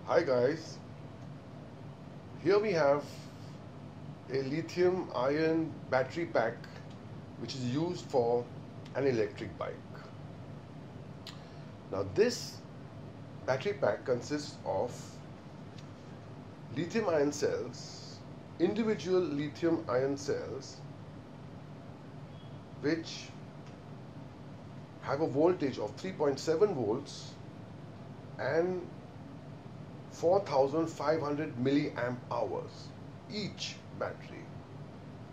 Hi guys, here we have a lithium ion battery pack which is used for an electric bike. Now this battery pack consists of lithium ion cells, individual lithium ion cells which have a voltage of 3.7 volts and 4500 milliamp hours each battery.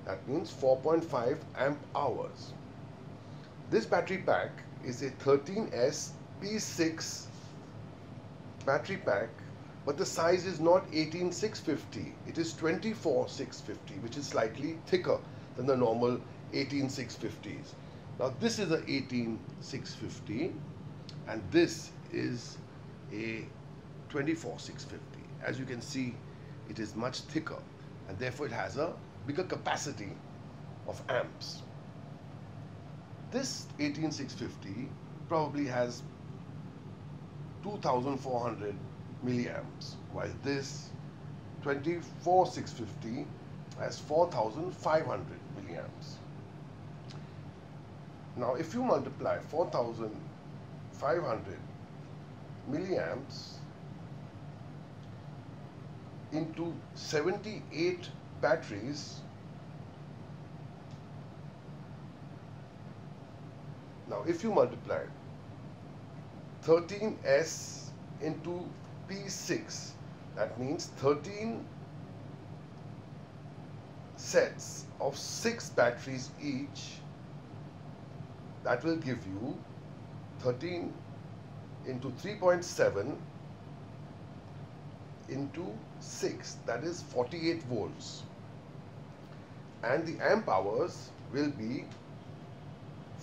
That means 4.5 amp hours. This battery pack is a 13S P6 battery pack, but the size is not 18650, it is 24650, which is slightly thicker than the normal 18650s. Now this is a 18650 and this is a 24650. As you can see, it is much thicker and therefore it has a bigger capacity of amps. This 18650 probably has 2400 milliamps, while this 24650 has 4500 milliamps. Now if you multiply 4500 milliamps into 78 batteries, now if you multiply 13S into P6, that means 13 sets of 6 batteries each, that will give you 13 into 3.7 into 6, that is 48 volts, and the amp hours will be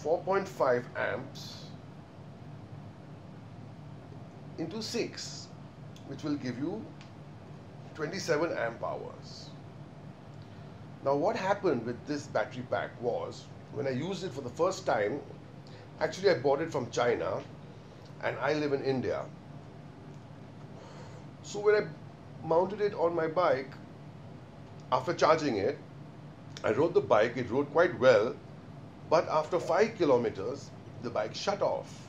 4.5 amps into 6, which will give you 27 amp hours. Now what happened with this battery pack was, when I used it for the first time, actually I bought it from China and I live in India. So when I mounted it on my bike, after charging it, I rode the bike, it rode quite well, but after 5 kilometers, the bike shut off.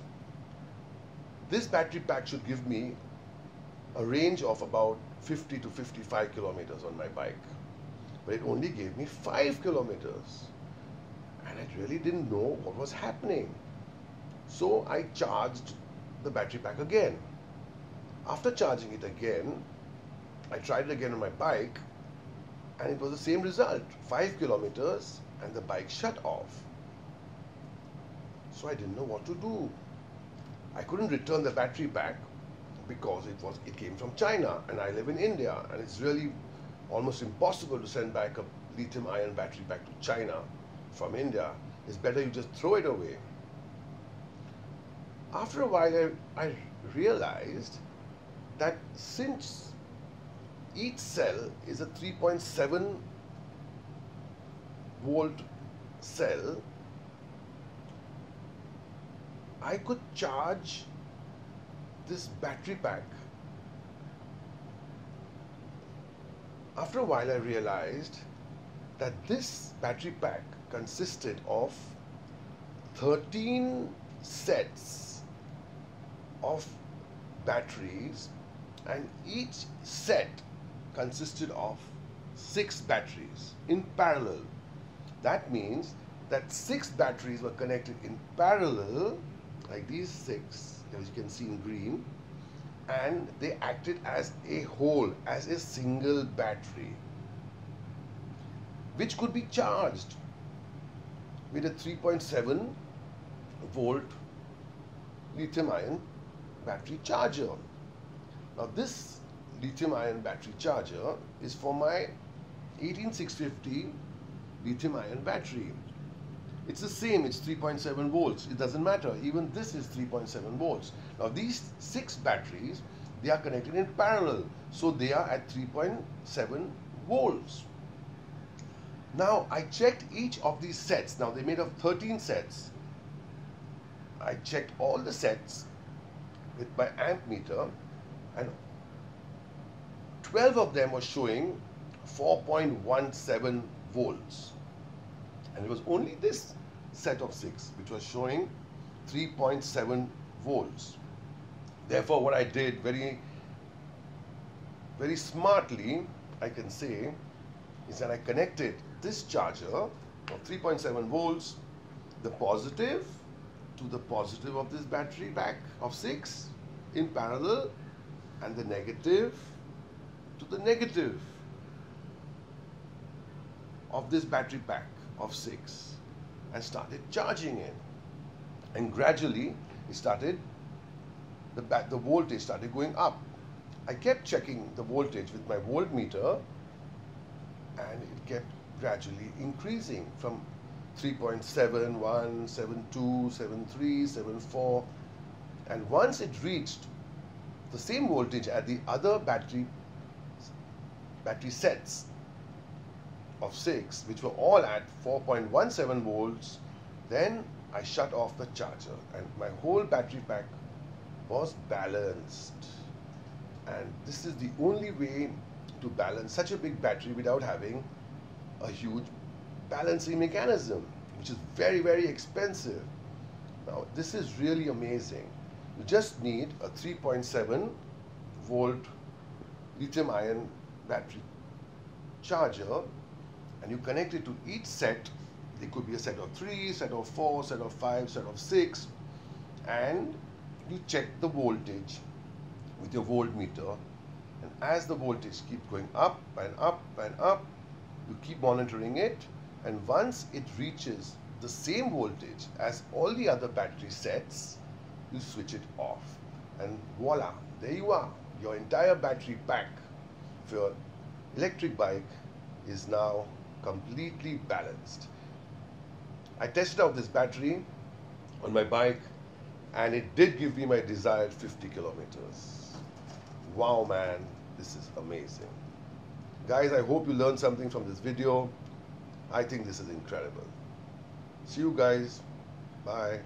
This battery pack should give me a range of about 50 to 55 kilometers on my bike, but it only gave me 5 kilometers, and I really didn't know what was happening. So I charged the battery pack again. After charging it again, I tried it again on my bike and it was the same result, 5 kilometers and the bike shut off. So I didn't know what to do. I couldn't return the battery back because it came from China and I live in India, and it's really almost impossible to send back a lithium ion battery back to China from India. It's better you just throw it away. After a while I realized that since each cell is a 3.7 volt cell, I could charge this battery pack. After a while I realized that this battery pack consisted of 13 sets of batteries, and each set consisted of 6 batteries in parallel. That means that 6 batteries were connected in parallel, like these 6, as you can see in green, and they acted as a whole, as a single battery, which could be charged with a 3.7 volt lithium ion battery charger. Now this lithium ion battery charger is for my 18650 lithium ion battery. It's the same, it's 3.7 volts, it doesn't matter, even this is 3.7 volts. Now these 6 batteries, they are connected in parallel, so they are at 3.7 volts. Now I checked each of these sets. Now they made of 13 sets. I checked all the sets with my amp meter, and 12 of them were showing 4.17 volts. And it was only this set of 6 which was showing 3.7 volts. Therefore, what I did very smartly, I can say, is that I connected this charger of 3.7 volts, the positive to the positive of this battery pack of 6 in parallel, and the negative to the negative of this battery pack of 6, and started charging it. And gradually it started, the voltage started going up. I kept checking the voltage with my voltmeter, and it kept gradually increasing from 3.71, 72, 73, 74, and once it reached the same voltage at the other battery sets of 6, which were all at 4.17 volts, then I shut off the charger and my whole battery pack was balanced. And this is the only way to balance such a big battery without having a huge balancing mechanism, which is very expensive. Now this is really amazing. You just need a 3.7 volt lithium ion battery charger, and you connect it to each set. It could be a set of 3, set of 4, set of 5, set of 6, and you check the voltage with your voltmeter, and as the voltage keeps going up and up and up, you keep monitoring it, and once it reaches the same voltage as all the other battery sets, you switch it off, and voila, there you are. Your entire battery pack for your electric bike is now completely balanced. I tested out this battery on my bike, and it did give me my desired 50 kilometers. Wow, man, this is amazing. Guys, I hope you learned something from this video. I think this is incredible. See you guys. Bye.